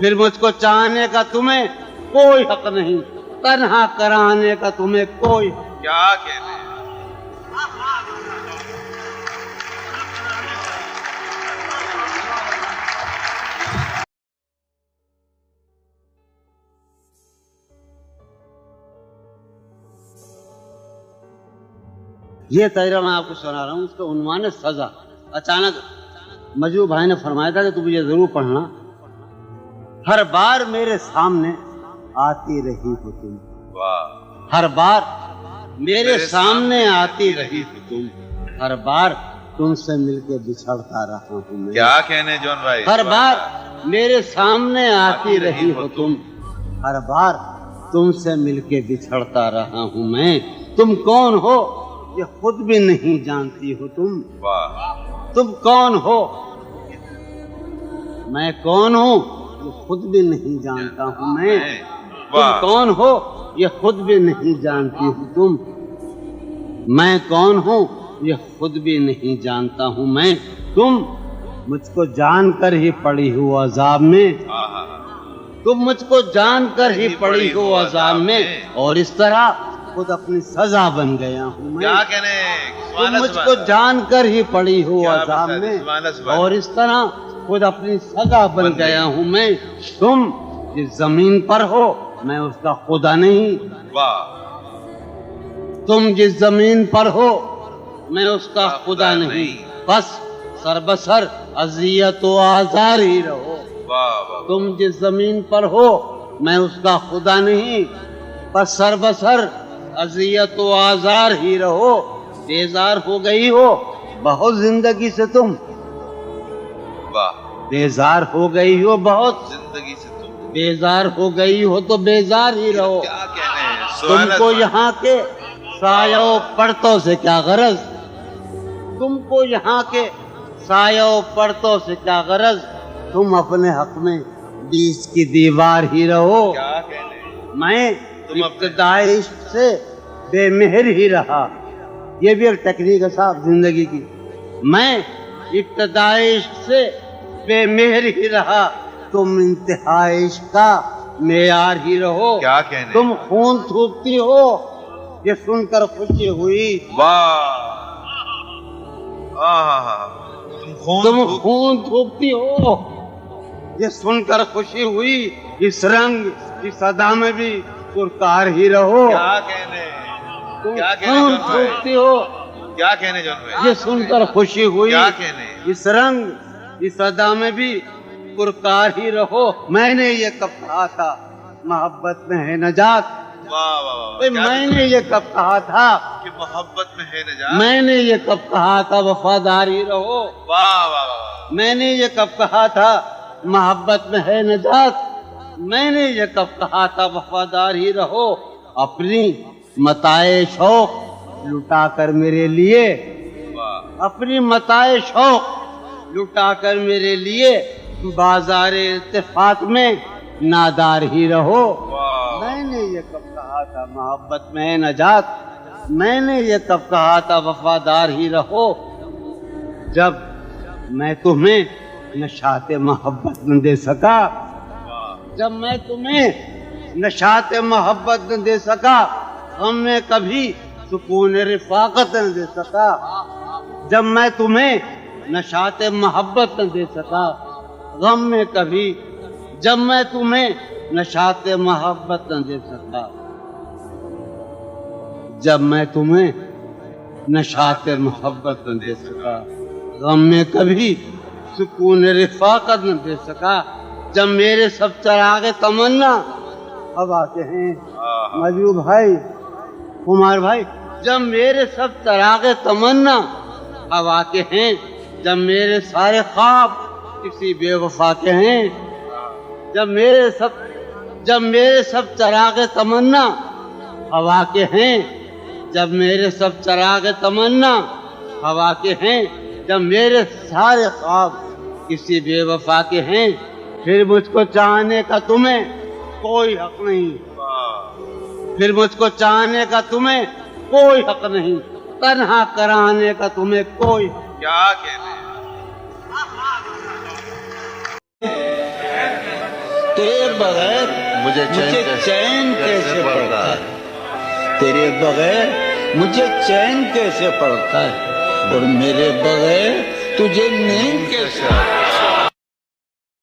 پھر مجھ کو چاہنے کا تمہیں کوئی حق نہیں، تنہا کرانے کا تمہیں کوئی حق۔ کیا کہنے ہیں؟ یہ تجربہ میں آپ کو سنا رہا ہوں، اس کا عنوان ہے سزا۔ اچانک مجروح بھائی نے فرمایا تھا کہ تم یہ ضرور پڑھنا، ہر بار میرے سامنے آتی رہی ہو تم، واہ، ہر بار میرے سامنے آتی رہی ہو تم، ہر بار تم سے مل کے بچھڑتا رہا ہوں میں۔ کیا کہنے جون بھائی؟ ہر بار میرے سامنے آتی رہی ہو تم، ہر بار تم سے مل کے بچھڑتا رہا ہوں میں۔ تم کون ہو یہ خود بھی نہیں جانتی ہو تم، واہ، تم کون ہو، میں کون ہوں یہ خود بھی نہیں جانتا ہوں میں۔ تم واہ، کون ہو یہ خود بھی نہیں جانتی ہو تم، میں کون ہوں یہ خود بھی نہیں جانتا ہوں میں۔ تم مجھ کو جان کر ہی پڑی ہو عذاب میں، آہا، تم مجھ کو جان کر ہی پڑی ہو عذاب میں، اور اس طرح خود اپنی سزا بن گیا ہوں میں۔ کیا کہنے؟ تم مجھ کو جان کر ہی پڑی ہو کیا عذاب بات ہے، میں، سبحان اللہ، سبحان اور اس طرح خود اپنی سزا بن گیا ہوں میں۔ تم جس زمین پر ہو میں اس کا خدا نہیں، واہ، تم جس زمین پر ہو میں اس کا خدا نہیں، بس سر بسر اذیت و آزار ہی رہو۔ واہ، واہ، تم جس زمین پر ہو میں اس کا خدا نہیں، بس سر بسر اذیت و آزار ہی رہو۔ بیزار ہو گئی ہو بہت زندگی سے تم، واہ، بیزار ہو گئی ہو بہت، زندگی سے تم بیزار ہو گئی ہو تو بیزار ہی رہو۔ کیا کہنے؟ تم کو یہاں کے سایہ و پرتوں سے کیا غرض، تم کو یہاں کے سایہ و پرتوں سے کیا غرض، تم اپنے حق میں بیچ کی دیوار ہی رہو۔ کیا کہنے؟ میں ابتدائی عشق سے بے مہر ہی رہا، یہ بھی ایک ٹیکنیک ہے صاحب زندگی کی۔ میں ابتدائی عشق سے بے مہر ہی رہا، تم انتہائی عشق کا معیار ہی رہو۔ کیا کہنے؟ تم خون تھوکتی ہو یہ سن کر خوشی ہوئی، واہ، آہا، تم خون تھوکتی ہو یہ سن کر خوشی ہوئی، اس رنگ اس ادا میں بھی پرکار ہی رہو۔ کیا کہنے؟ تم کیا کہنے خون جون بھائی؟ تھوکتی ہو کیا کہنے جون بھائی؟ یہ سن کر خوشی ہوئی، کیا کہنے؟ اس رنگ اس ادا میں بھی پرکار ہی رہو۔ میں نے یہ کب کہا تھا محبت میں ہے نجات، واہ، واہ، واہ، اے میں نے یہ کب کہا تھا، کہ محبت میں ہے نجات۔ میں نے یہ کب کہا تھا وفاداری رہو، واہ، واہ، واہ، میں نے یہ کب کہا تھا محبت میں ہے نجات، میں نے یہ کب کہا تھا وفادار ہی رہو۔ اپنی متاع شوق لٹا کر میرے لیے، واہ، اپنی متاع شوق لٹا کر میرے لیے بازار اتفاق میں نادار ہی رہو۔ واہ، میں نے یہ کب کہا تھا محبت میں ہے نجات، میں نے یہ کب کہا تھا وفادار ہی رہو، جب میں تمہیں نشاط محبت نہ دے سکا، جب میں تمہیں نشاط محبت نہ دے سکا، غم میں کبھی سکون رفاقت نہ دے سکا، جب میں تمہیں نشاط محبت نہ دے سکا، غم میں کبھی، جب میں تمہیں نشاط محبت نہ دے سکا، جب میں تمہیں نشاط محبت نہ دے سکا، غم میں کبھی سکون رفاقت نہ دے سکا، جب میرے سب چراغ تمنا اب آتے ہیں مجروح بھائی، کمار بھائی، جب میرے سب چراغ تمنا اب آتے ہیں، جب میرے سارے خواب کسی بے وفا کے ہیں، جب میرے سب چراغ تمنا ہوا کے ہیں، جب میرے سب چراغ تمنا ہوا کے ہیں، جب میرے سارے خواب کسی بے وفا کے ہیں، پھر مجھ کو چاہنے کا تمہیں کوئی حق نہیں، پھر مجھ کو چاہنے کا تمہیں کوئی حق نہیں، تنہا کرانے کا تمہیں کوئی حق۔ کیا کہنے؟ تیرے بغیر مجھے چین کیسے پڑتا ہے؟ تیرے بغیر مجھے چین کیسے پڑتا ہے؟ اور میرے بغیر تجھے نیند کیسے آتی ہے؟